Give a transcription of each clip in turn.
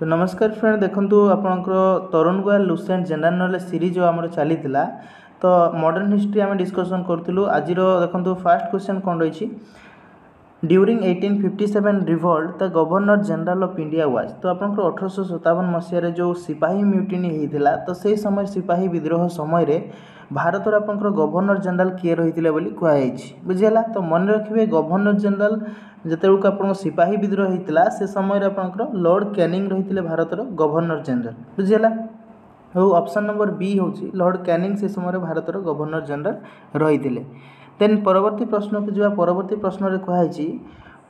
तो नमस्कार फ्रेंड देखंतु आपनकर Tarun Goyal Lucent general knowledge series जो आमर चली तो मॉडर्न हिस्ट्री आम डिस्कसन करूँ आज देखंतु फर्स्ट क्वेश्चन कौन रही during 1857 revolt the governor general of India was तो आपंकर 1857 मसीह जो सिपाही म्यूटिनी होता तो से समय सिपाही विद्रोह समय रे भारत आपंकर गवर्नर जनरल किए रही कहुई बुझीगला तो मन रखिए गवर्नर जनरल जितेबू आप सिपाही विद्रोह होता से समय आपंकर लॉर्ड कैनिंग रही भारत गवर्नर जनरल बुझीगला हो ऑप्शन नंबर बी हूँ लॉर्ड कैनिंग से समय भारत गवर्नर जनरल रही देन परवर्ती प्रश्न को जो परवर्ती प्रश्न में कहुई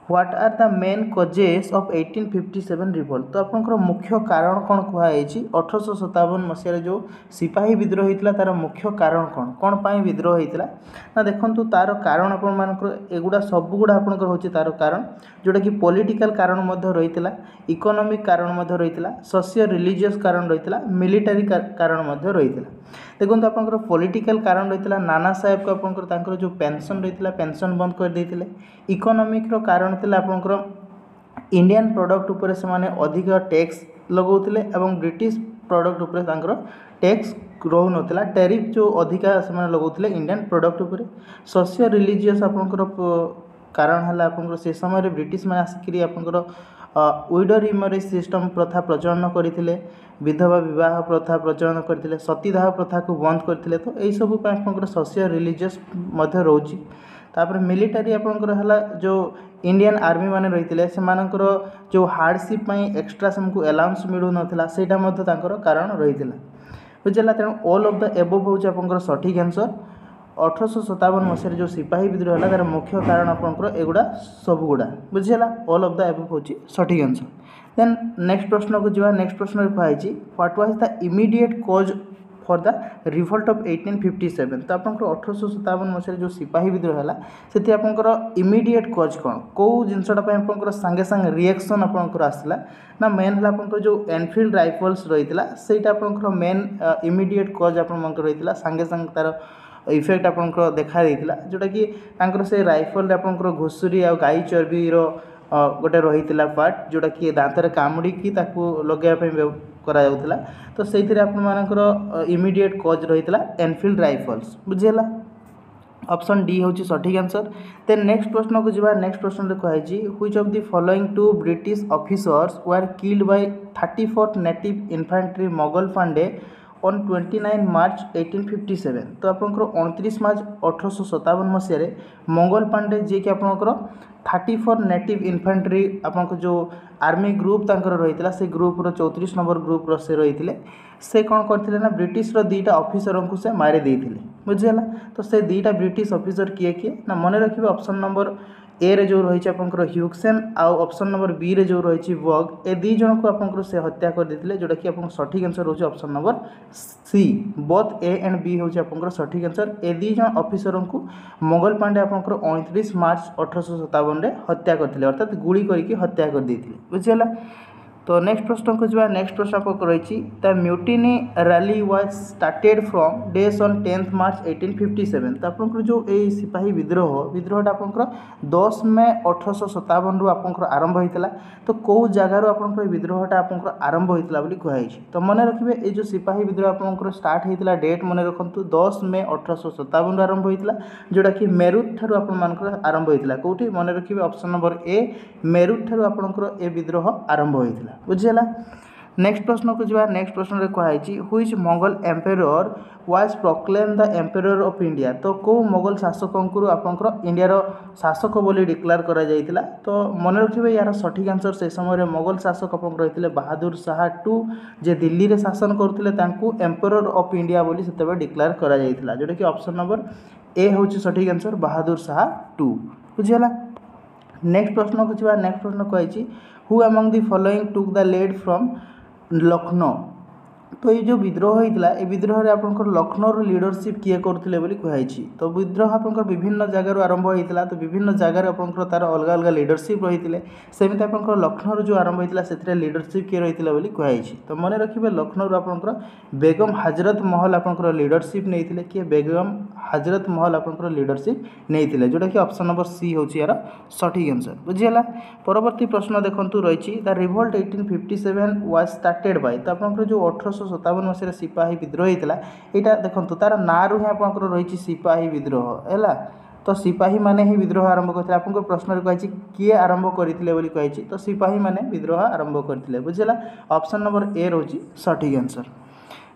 what are the main causes of 1857 revolt तो आपंकर मुख्य कारण कौन कहुई 1857 मसीह जो सिपाही विद्रोह होता तार मुख्य कारण कौन पाई विद्रोह होता ना देखो तार कारण आपर एगुड़ा सबुगुड़ा आपंकर हूँ तार कारण जोटा कि पॉलिटिकल कारण रही इकोनॉमिक कारण रही सोशियो रिलीजियस कारण रही मिलिटारी कारण रही देखो आपंकर पॉलिटिकल कारण रही नाना साहेब को आपंकर जो पेंशन रही पेंशन बंद कर देते इकोनॉमिक कारण आपंकर इंडियन प्रोडक्ट उपर से माने अधिक टैक्स लगाउले एवं ब्रिटिश प्रोडक्ट उपर टैक्स रहू नाला टैरिफ जो अधिका से लगाउले इंडियन प्रोडक्ट उपर सोशियो रिलीजियस आपंकर कारण है आपंकर से समय ब्रिटिश मैंने आसिक आपंकर विडो रिमैरेज सिस्टम प्रथा प्रचलन करते विधवा विवाह प्रथा प्रचलन करते सतीदाह प्रथा को बंद करते तो यही सब आपंकर सोशियो रिलीजियस रोचे तापर मिलिटारी आपंकर है जो इंडियन आर्मी माने रही से जो हार्डशिप एक्सट्रा से अलाउंस मिलू नाला से कारण रही बुझेगा तेणु ऑल ऑफ द एबव हूँ आपंकर सठिक आंसर 1857 मसीह जो सिपाही विद्रोह है तार मुख्य कारण आपंकर एगुड़ा सबुगुड़ा बुझेगा ऑल ऑफ द एबव हूँ सठिक आंसर देन नेक्स्ट प्रश्न को जो नेक्स्ट प्रश्न में कहुई what was the immediate cause for the revolt of 1857 तो आपंकर 1857 मसीह जो सिपाही विद्रोह है से आपंकर इमीडिएट कॉज कौन कौ जिनसटा आपंकर सांगे सांगे रिएक्शन आपंकर आसला ना मेन है आपंकर जो एनफिल्ड राइफल्स रही है आपंकर मेन इमीडिएट कॉज आपंकर रही सांगे सांगे तार इफेक्ट आपंकर देखा देता जोटा कि से राइफल आपंकर घुषुरी आ गाई चर्बीर गोटे रही पार्ट जोटा कि दांतर कामुड़ी लगे करा तो से आपर इमीडिएट कॉज रही एनफिल्ड राइफल्स बुझीगला ऑप्शन डी हूँ सठिक आंसर देन नेक्स्ट प्रश्न को जो नेक्स्ट प्रश्न में कहुई which of the following two British officers were killed by 34th native infantry Mangal Pandey on 29 March 1857 तो आपंकर 29 मार्च 1857 मसीह मंगल पांडे जी कि आपंकर 34 नेटिव इन्फेंट्री आपंकर जो आर्मी ग्रुप रही से ग्रुप्र 34 नंबर ग्रुप्र से रही से कौन करते ना ब्रिटिश दीटा ऑफिसर को से मारी देते बुझीगला तो से दीटा ब्रिटिश ऑफिसर किए किए ना मन रखिए ऑप्शन नंबर ए रे जो रही आपंकर ह्यूक्सेन आउ ऑप्शन नंबर बी रे जो रही वॉग ए दी जन को आपंकर से हत्या कर देते जोटा कि आप सठिक आंसर हो option number C both A and B हूँ आपंकर सठिक आंसर ए दी जन ऑफिसर को मंगल पांडे आपंकर 29 मार्च 1857 हत्या करते अर्थात गुली करके हत्या कर देते बुझीगला तो नेक्स्ट प्रश्न को जो नेक्स्ट प्रश्न आपको रही the mutiny rally was started from days on 10th मार्च 1857 तो आपंकर जो ये सिपाही विद्रोहटा आपंकर 10 मई 1857 रु आपंकर आरंभ होता तो कौ जगार आपंकर विद्रोहटा आपंकर आरंभ होता बोली कहुई तो मन रखिए ये जो सिपाही विद्रोह आपंकर स्टार्ट होता डेट मन रखु 10 मई 1857 आरंभ होता जोटा कि मेरुत ठारू आपंकर आरंभ होता कौटी मन रखिए ऑप्शन नंबर ए मेरुत ठारू आपंकर ए विद्रोह आरंभ होता बुझीगला नेक्स्ट प्रश्न को जो नेक्स्ट प्रश्न में कहुई which Mughal emperor was proclaim the emperor of India तो कौ मोगल शासक आपंकर इंडियार शासक बोली डिक्लेयर करा जाइतिला तो मन रखिए यार सठिक आंसर से समय मोगल शासक आप रही बहादुर शाह टू जे दिल्ली रे शासन करते एम्पेरर ऑफ इंडिया बोली से डिक्लेयर करा जाइतिला जोटा कि ऑप्शन नंबर ए हूँ सठिक आंसर बहादुर शाह टू बुझीगला नेक्स्ट प्रश्न को जो नेक्स्ट प्रश्न कहुई who among the following took the lead from Lucknow तो ये जो विद्रोह होता है विद्रोह आपंकर लखनऊ लीडरशिप किए करते बोली कहुई। तो विद्रोह आपंकर विभिन्न जगार आरंभ होता तो विभिन्न जगार आपंकर तार अलग अलग लीडरशिप रही है सेमती आपंकर लखनऊ जो आरंभ होता से लीडरशिप किए रही है कहुई। तो मन रखिए लखनऊ आपंकर बेगम हजरत महल आपंकर लीडरशिप नहीं किए बेगम हजरत महल आपंकर लीडरशिप नहीं जोटा कि ऑप्शन नंबर सी हूँ यार सठिक आंसर बुझीगला। परवर्ती प्रश्न देखो रही the revolt 1857 was started by. तो आपंकर जो 1857 मसीह सिपाही विद्रोह होता यहाँ देखो तार ना रू ही आपंकर रही सिपाही विद्रोह है। तो सिपाही माने ही विद्रोह आरंभ करते आपको प्रश्न कही किए आरंभ करते कही तो सिपाही माने विद्रोह आरंभ करते बुझीगला। ऑप्शन नंबर ए रोची सठिक आंसर।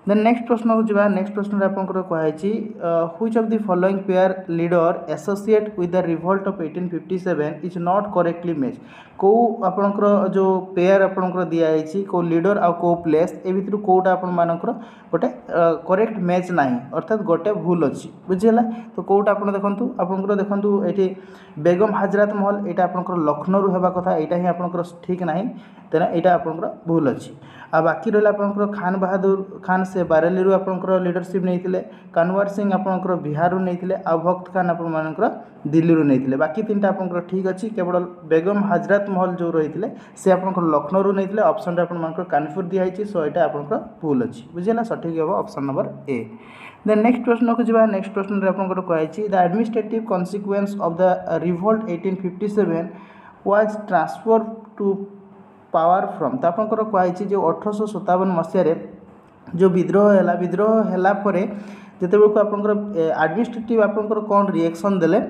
देन नेक्स्ट प्रश्न को जावा। नेक्स्ट प्रश्न आपंकर कही which of the following pair leader associate with the revolt of 1857 is not correctly match. कौ आपंकर जो पेयर आपंकर दिखाई कौ लीडर आ कौ प्लेस ए भितर कौटा आपंकर गोटे करेक्ट मैच ना अर्थात गोटे भूल अच्छी बुझीगला। तो कौटा आप देखूँ आपंकर देखूँ ये बेगम हजरत महल यहाँ आपंकर लखनऊ होगा कथा यहाँ ही आपंकर ठीक ना तेना यहाँ आपंकर भूल अच्छी। आ बाकी रहा आपंकर खान बहादुर खान से बारेली आपंकर लीडरशिप नहीं कानवार सिंह आपंकर बिहार नहीं आ भक्त खान आपर दिल्ली नहीं बाकी तीन टा आपंकर ठीक अच्छी केवल बेगम हजरत महल जो रही है सी आपंकर लखनऊ नहीं ऑप्शन आपंकर कानपुर दिखाई सो यहाँ आपंकर भूल अच्छी बुझीगला सठिक हम option number A. Then next प्रश्न को जावा। नेक्स्ट प्रश्न रे आपंकर कही the administrative consequence of the revolt 1857 was transfer to power from. तो आपंकर कही जो 1857 मसीह जो विद्रोह है जिते बेलू आपंकर एडमिनिस्ट्रेटिव आपंकर कौन रिएक्शन देले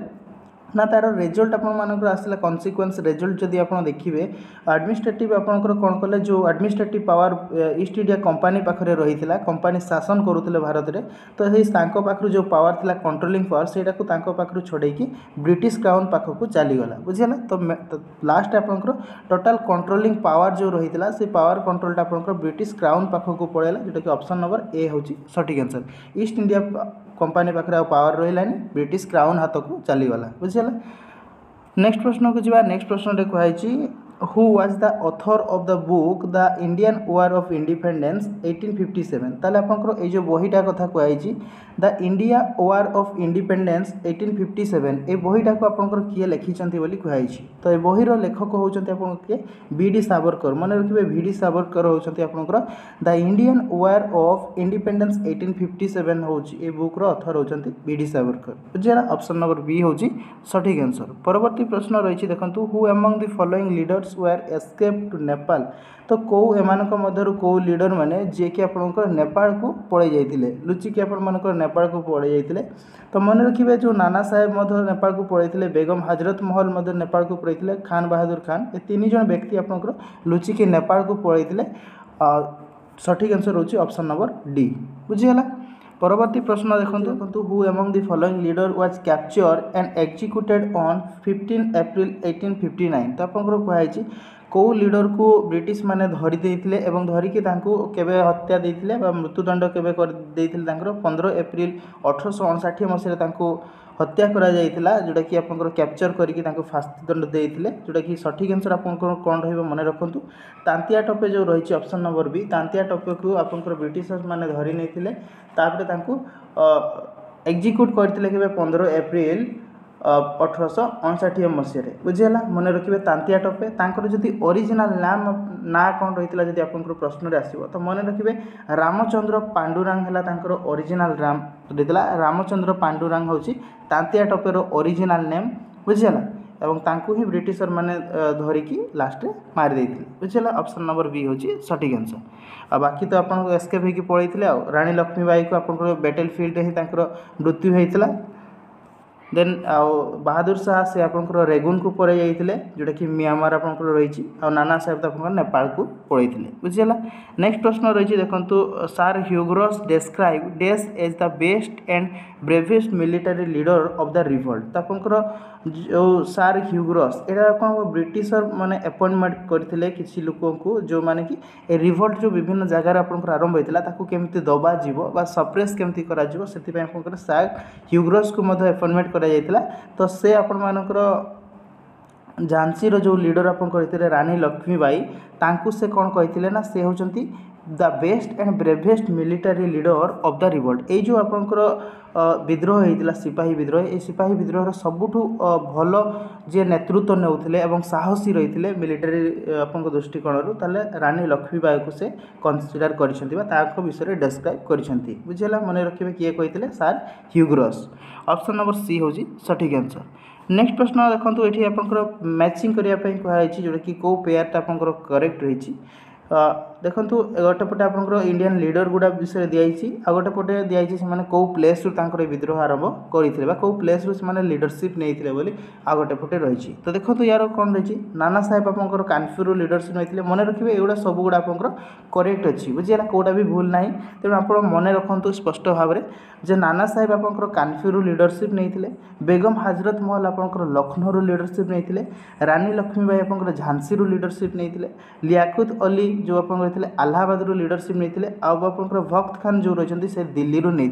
ना तार रिजल्ट आपर आसला कन्सिक्वेंस रिजल्ट जदि आप देखिए एडमिनिस्ट्रेटिव आपंकर कौन कले जो administrative power east India company पाखे रही कंपनी शासन करुले भारत में। तो पाखु जो पावर थिला कंट्रोलिंग पावर सेटा पाखु छोड़े ब्रिटिश क्राउन पाखक चलीगला बुझीगला। तो लास्ट आपंकर टोटाल कंट्रोलिंग पावर जो रही है से पावर कंट्रोलटा आपंकर ब्रिटिश क्राउन पाखक पड़ेगा जोटा कि ऑप्शन नंबर ए हूँ सठिक आंसर। ईस्ट इंडिया कंपनी पाखे पावर रही ब्रिटिश क्राउन हाथ को चलीगला बुझीगला। नेक्स्ट प्रश्न को जावा। नेक्स्ट प्रश्न रे कही who was the author of the book the Indian war of independence 1857। ताले आपंकर ये जो बहीटा कथा कही the India war of independence 1857 ए बहीटा को आपंकर किए लिखिं बोली कही। तो ये बहीर लेखक होती किए बी.डी. सावरकर मन रखिए बी.डी. सावरकर होती आपंकर the Indian war of independence 1857 हूँ ये बुक्र ऑथर होती बी.डी. सावरकर बुझीगला। ऑप्शन नंबर बी हूँ सठिक आंसर। परवर्ती प्रश्न रही देखो who among the following leaders were escape to Nepal. तो कौ एमानक मध्यरु कौ लीडर माने जे कि आपनकर नेपाल को पड़े जाइतिले लुचिकी आपनकर नेपाल को पड़े जाइतिले। तो मन रखिए जो नाना साहेब मध्य नेपाल को पड़े बेगम हजरत महल मध्य नेपाल को पड़े खान बहादुर खान ये तीन जन व्यक्ति आपनकर लुचिकी नेपाल को पड़े सठिक आंसर होची ऑप्शन नंबर डी बुझीगला। परवर्ती प्रश्न देखो who among the following leader was capture and executed on 15 April 1859। तो आपंकर कही कौ लीडर को ब्रिटिश माने धरी देइथिले एवं धरिकी तांको केबे हत्या देइथिले बा मृत्युदंड केबे कर देइथिले तांकर 15 एप्रिल 1859 मसीह तांको हत्या करा जाइथिला जोटा कि आपंकर कैप्चर करके तांको फांसी दंड देइथिले जोटा कि सठिक आंसर आपंकर कोन रहइबो मने रखंतु तांतिया टपे जो रही ऑप्शन नंबर बी तांतिया टपे को आपंकर ब्रिटिशर्स माने धरी नैथिले तापरे तांको एग्जीक्यूट करथिले केबे 15 एप्रिल 1859 मसीह बुझीगला। मन रखिए तांतिया टपे तांकर जदि ओरिजिनल नाम ना कौन रही जदि आपंकर प्रश्न आसो तो मन रखिए रामचंद्र पांडुरंग है तांकर ओरिजिनल नाम रही रामचंद्र पांडुरंग हूँ तांतिया टपेर ओरिजिनल नेम बुझीगला एवं तांको ही ब्रिटिशर माने धरिकी लास्ट मारी देइथिले बुझीगला। ऑप्शन नंबर बी हूँ सठिक आंसर। आ बाकी तो आप एस्केप होकर पड़े रानी लक्ष्मीबाई को आप बैटल फील्ड ही मृत्यु होता। देन बहादुर शाह से आपंकर रेगुन को पड़े जाइए जोटा कि म्यांमार आपंकर रही नाना साहेब तो नेपाल को पड़े बुझीगला। नेक्स्ट प्रश्न रही देखो sir Hugh Rose describe dash as the best and bravest military leader of the revolt. तो आपंकर जो सर ह्यूग्रस यहाँ कौन ब्रिटिशर माने अपॉइंटमेंट करते किसी लोगों को जो माने कि रिवोल्ट जो विभिन्न जगार आपंकर आरंभ होता है केमती दबा जीवो बा सप्रेस केमती करा जीवो से आपंकर सर ह्यूग्रस को अपॉइंटमेंट करा जाइतिला। तो से आपण मानकर झांसी रो जो लीडर आपन करते रानी लक्ष्मीबाई तांकु से कौन कहते ना से होचंती the best and bravest military leader of the revolt. ये जो आपंकर विद्रोह होता सिपाही विद्रोह, ये सिपाही विद्रोह सबुठू भल जी नेतृत्व नेउथिले एवं साहसी रही मिलिटारी आपन दृष्टिकोण ताले रानी लक्ष्मीबाई को से कनसीडर कर विषय डेस्क्राइब कर बुझेगा। मन रखिए किए कहते सार ह्यूग्रस। ऑप्शन नंबर सी हूँ सठिक आंसर। नेक्स्ट प्रश्न देखो ये आप मैचिंग करने कहुई जोटा कि कौ पेयरटा आप करेक्ट रही। देखो गोटे पटे आप इंडियन लीडर गुड़ा विषय दिखाई आ गोटे पटे दिखाई से कौ प्लेस रु विद्रोह आरंभ करते कौ प्लेस रु लीडरशिप नहीं बोली आ गोटे पटे रही। तो देखो यार कौन रही नाना साहेब आप कानपुर लीडरशिप नहीं मन रखिए एगुड़ा सब गुड़ा आप करेक्ट अच्छी बुझीगला कौटा भी भूल ना तेणु आप मन रखु स्पष्ट भाव में जे नाना साहेब आप कानपुर लीडरशिप नहीं बेगम हाजरत महल आप लखनऊ लीडरशिप नहीं रानी लक्ष्मीबाई आप झांसी लीडरशिप नहीं लियाकुत अली जो आप आलाहाबाद लीडरशिप नहीं आप भक्त खान जो रही से दिल्ली नहीं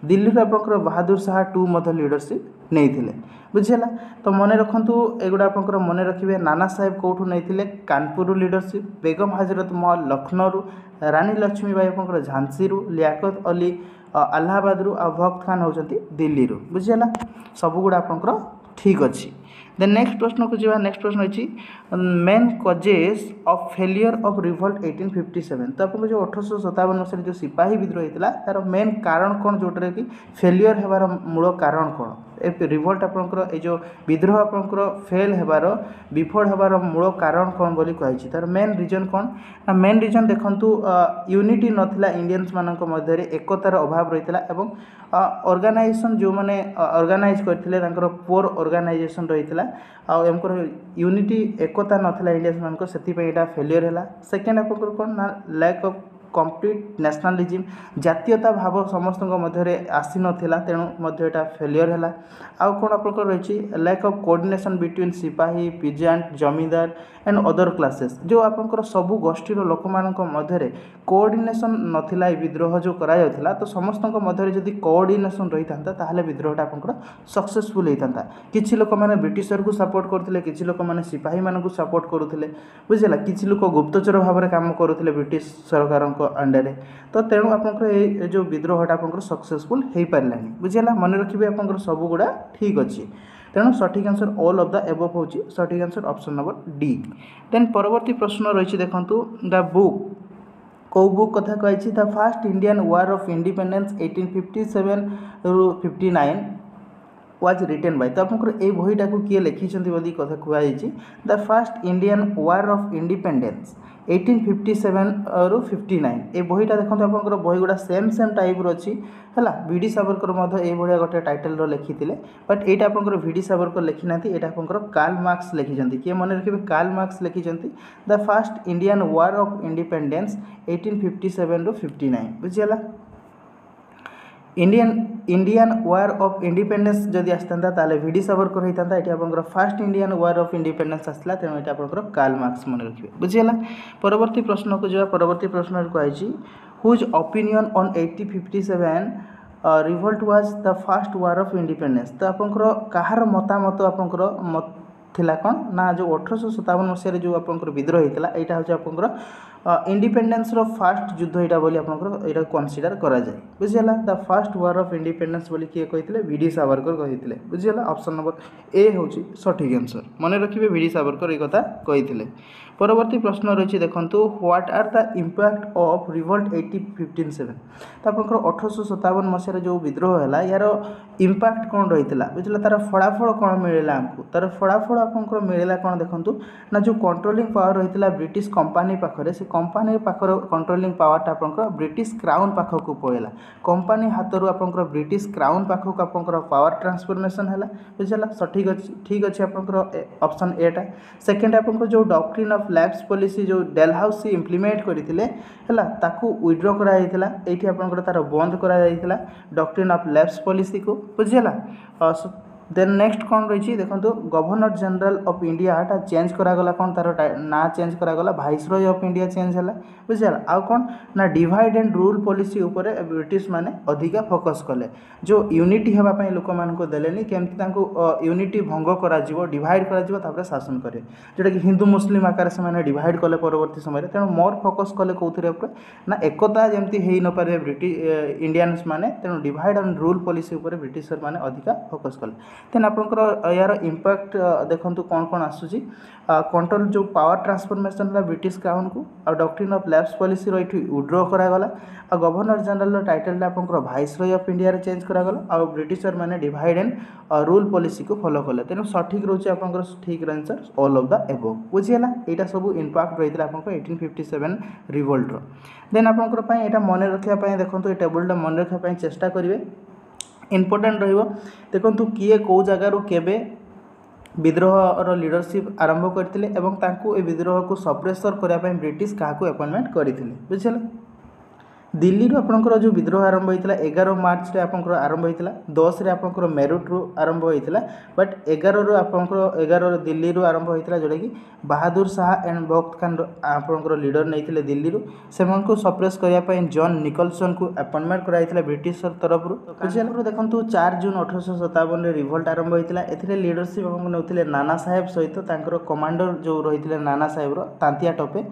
दिल्ली आप बहादुर शाह टू लीडरशिप नहीं बुझीगला। तो मन रखु एगुड़ा आप मन रखिए नाना साहेब कौटू नहीं कानपुर लीडरशिप बेगम हाजरत महल लखनऊ रानी लक्ष्मीबाई आप झांसी लियाकत अली आलाहाबाद आ भक्त खान होती दिल्ली बुझीगला सब गुड़ा आप ठीक अच्छी। देन नेक्स्ट प्रश्न को जावा। नेक्स्ट प्रश्न अच्छी main causes of failure of revolt 1857। तो आपको जो 1857 मसीह जो सिपाही विद्रोह होता तार मेन कारण कौन जोटर कि फेलियर होबार मूल कारण कौन ए रिवोल्ट आपंकर ये जो विद्रोह आपंकर फेल होबार विफल होबार मूल कारण कौन बोली कही तार मेन रिजन कौन ना मेन रिजन देखंतु यूनिटी नथिला इंडियंस मानक मध्य एकतार अभाव रही एवं ऑर्गेनाइजेशन जो मैंने ऑर्गेनाइज करथिले तांकर पोर ऑर्गेनाइजेशन रही यूनिटी एकता नथिला इंडियंस मानक सेतिपई एटा फेलियर हैला। सेकेंड आपंकर कौन ना लैक ऑफ कंप्लीट नेशनलिज्म जातीयता भाव समस्त मध्य आसी नाला तेणु यहाँ फेलियर है। आउ कौन आप रही लैक ऑफ कोऑर्डिनेशन बिटवीन सिपाही पिजेंट जमींदार एंड अदर क्लासेस जो आपंकर सबू गोष्ठीर लोक मध्य कोऑर्डिनेशन नथिला विद्रोह जो करा तो समस्त मध्य जदि कोऑर्डिनेशन रही था विद्रोहटा आपंकर सक्सेसफुल होता। किसी लोक मैंने ब्रिटिशर को सपोर्ट करते किसी लोक मैंने सिपाही मानक सपोर्ट करुले बुझेगा किसी लोक गुप्तचर भाव में काम करुले ब्रिटिश सरकार अंडर तो तेणु आप जो विद्रोहटा आप सक्सेसफुल हो पारा बुझेगा। मन रखिए आप सब गुड़ा ठीक अच्छे तेणु सठिक answer all of the above हो सठिक answer option number D. Then परवर्ती प्रश्न रही देखूँ द बुक कौ बुक कथा कही the first Indian war of independence 1857 ରୁ 59 वाज रिटेन बाय। तो आप बहीटा को किए लिखिं बोली कथा कहुई the first Indian war of independence 1857 ରୁ 59 ये बहीटा देखो आप बही गुड़ा सेम टाइप अच्छी है वीडी सावरकर ये गोटे टाइटल लिखी बट यहाँ आप वीडी सावरकर लिखी ना यहाँ आप कार्ल मार्क्स लिखिं किए मन रखिए कार्ल मार्क्स लिखिं the first Indian war of independence 1857 ରୁ 59 बुझीगला। इंडियन वार ऑफ इंडिपेंडेंस जदि आसता वीडी सावरकर होता ये आप first Indian war of independence आसला तेणु ये आप कार्ल मार्क्स मन रखिए बुझीगला। परवर्ती प्रश्न को जावा। परवर्ती प्रश्न कही whose opinion on 1857 revolt was the first war of independence. तो आप कहार मतामत आप थिला कौन ना जो 1857 मसीह जो आप विद्रोह होता यहाँ हूँ आप इंडिपेंडेंस रो फास्ट युद्ध यहाँ बोली आप कनसीडर करा जाए बुझीगला। The first war of independence बोली किए कहते वीडी सावरकर कहते बुझीगला। ऑप्शन नंबर ए हूँ सठिक आंसर मन रखिए वीडी सावरकर ये कथा कहते। परवर्ती प्रश्न रही देखूँ what are the impact of revolt 1857। तो आप 1857 मसीह जो विद्रोह है यार इम्पैक्ट कौन रही है बुझे तार फलाफल कौन मिलला आमको तार फलाफल आप मिलला कौन देखूँ ना जो कंट्रोलिंग पावर रही है ब्रिटिश कंपनी पाखे से कंपनी पाखर कंट्रोलिंग पावरटा आप ब्रिटिश क्राउन पाखक पड़ेगा कंपनी हाथर आप ब्रिटिश क्राउन पाखक आप पावर ट्रांसफॉर्मेशन है बुझेगा सठिक अच्छी ठीक अच्छे आप ऑप्शन एटा। सेकेंड आप जो डॉक्ट्रिन ऑफ लैब्स पॉलिसी जो डेलहाउसी इम्प्लीमेंट करते है ताकू विड्रॉ कराइला ये तार बंद करा डॉक्ट्रिन ऑफ लैब्स पॉलिसी को बुझेगा। देन नेक्स्ट कौन रही देखो गवर्नर जनरल ऑफ इंडिया टा चेंज करागला कौन तार ना चेंज करागला वाइसरॉय ऑफ इंडिया चेंज है बुझीगला आउ कौन ना डिवाइड एंड रूल पॉलिसी उपरे ब्रिटिश माने अधिका फोकस कले जो यूनिटी होगापी लोक मानक देलेनी केमती यूनिटी भंग करा डिवाइड करा शासन करे जोटा कि हिंदू मुस्लिम आकार से डिवाइड कले परवर्ती समय तेणु मोर फोकस कले कौन ना एकता जमती हो न पारे ब्रिटिश इंडियंस माने तेणु डिवाइड एंड रूल पॉलिसी उपरे ब्रिटिशर माने अधिका फोकस कले देन आपंकर यार इंपैक्ट देखो कौन कौन आसूसी कंट्रोल जो पावर ट्रांसफॉर्मेशन है ब्रिटिश क्राउन को आ डॉक्ट्रिन ऑफ लैप्स पॉलिसी रो इठी विड्रॉ करागला आ गवर्नर जनरल टाइटल आपंकर वाइसरॉय ऑफ इंडिया रे चेंज करागला आ ब्रिटिशर माने डिवाइड एंड रूल पॉलिसी को फॉलो कले तेणु सठिक रोचे आपंकर ठीक answer all of the above बुझीगला एटा सब इंपैक्ट रही आपंकर 1857 रिवोल्ट रो देन आपंकर पई एटा मन रखिया पई देखंतु ए टेबलटा मन रखिया पई चेष्टा करिवे इंपोर्टेंट रहिबो देखंतु किए को जगारू केबे विद्रोह लीडरशिप आरंभ करथिले एवं तांकु ए विद्रोह को सप्रेसर करिया पई ब्रिटिश काहाकू अपॉइंटमेंट करथिले बुझिले दिल्ली रो आपनकर जो विद्रोह आरंभ होइतिला 11 मार्च रे आपनकर आरंभ होइतिला 10 रे आपनकर मेरठ रो आरंभ होइतिला बट 11 रो आपनकर 11 रो दिल्ली रो आरंभ होइतिला जोटा कि बहादुर शाह एंड बख्त खान आपनकर लीडर नैथिले दिल्ली रो सेमन को सप्रेस करिया पई जॉन निकोलसन को अपॉइंटमेंट कराइतिला ब्रिटिश तरफ रो बुझिले देखंतु 4 जून 1857 रे रिवोल्ट आरंभ होइतिला एथिरे लीडरशिप हम नउथिले नाना साहेब सहित तांकर कमांडर जो रहितिले नाना साहेब रो तांतिया टोपे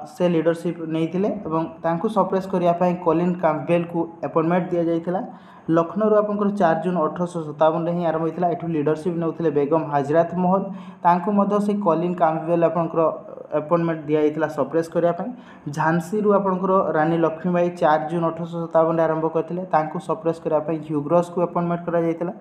से लीडरशिप नहीं सप्रेस करने कॉलिन कैम्पबेल को अपॉइंटमेंट दि जाइथिला लखनऊ आपंकर 4 जून 1857 रे ही आरंभ होइतिला एठू लीडरशिप नउथिले बेगम हजरत महल तांको मध्य से कॉलिन कैम्पबेल आपंकर अपॉइंटमेंट दि जाइथिला सप्रेस करने झांसी रु आपंकर रानी लक्ष्मीबाई 4 जून 1857 रे आरंभ करथिले तांको सप्रेस करने ह्यूग्रॉस को अपॉइंटमेंट करा जाइथिला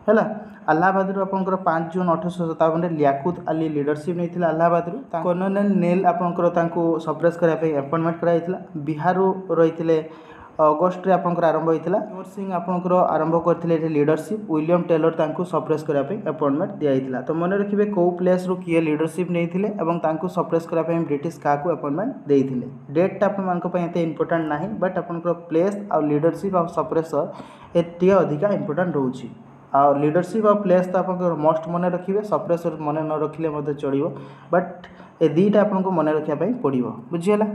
हैला अलाहाबाद रु आपंकर 5 जून 1857 रे लियाकुत अली लीडरशिप नैथिला अलाहाबाद रु कर्नल नेल आपंकर तांको सप्रेस करने अपॉइंटमेंट करा जाइथिला बिहार रु रहिथिले अगस्ट रे आपंकर आरंभ होइथिला कुंवर सिंह आपंकर आरंभ करथिले एठी लीडरशिप विलियम टेलर तांको सप्रेस करा पे अपॉइंटमेंट दिया जाइथिला तो मन रखिबे को प्लेस रु किए लीडरशिप नैथिले एवं तांको सप्रेस करा पे ब्रिटिश काको अपॉइंटमेंट देइथिले डेट टा आपन मानक पे एते इंपोर्टेंट नाही बट आपनकर प्लेस आ लीडरशिप आ सप्रेसर एतिया अधिका इंपोर्टेंट रहउची आ लीडरशिप आ प्लेस तो आपनकर मोस्ट मन रखिबे सप्रेसर मन न रखिले मते चलिबो बट ए दीटा आपनको मन रखिया पे पड़िबो बुझियला।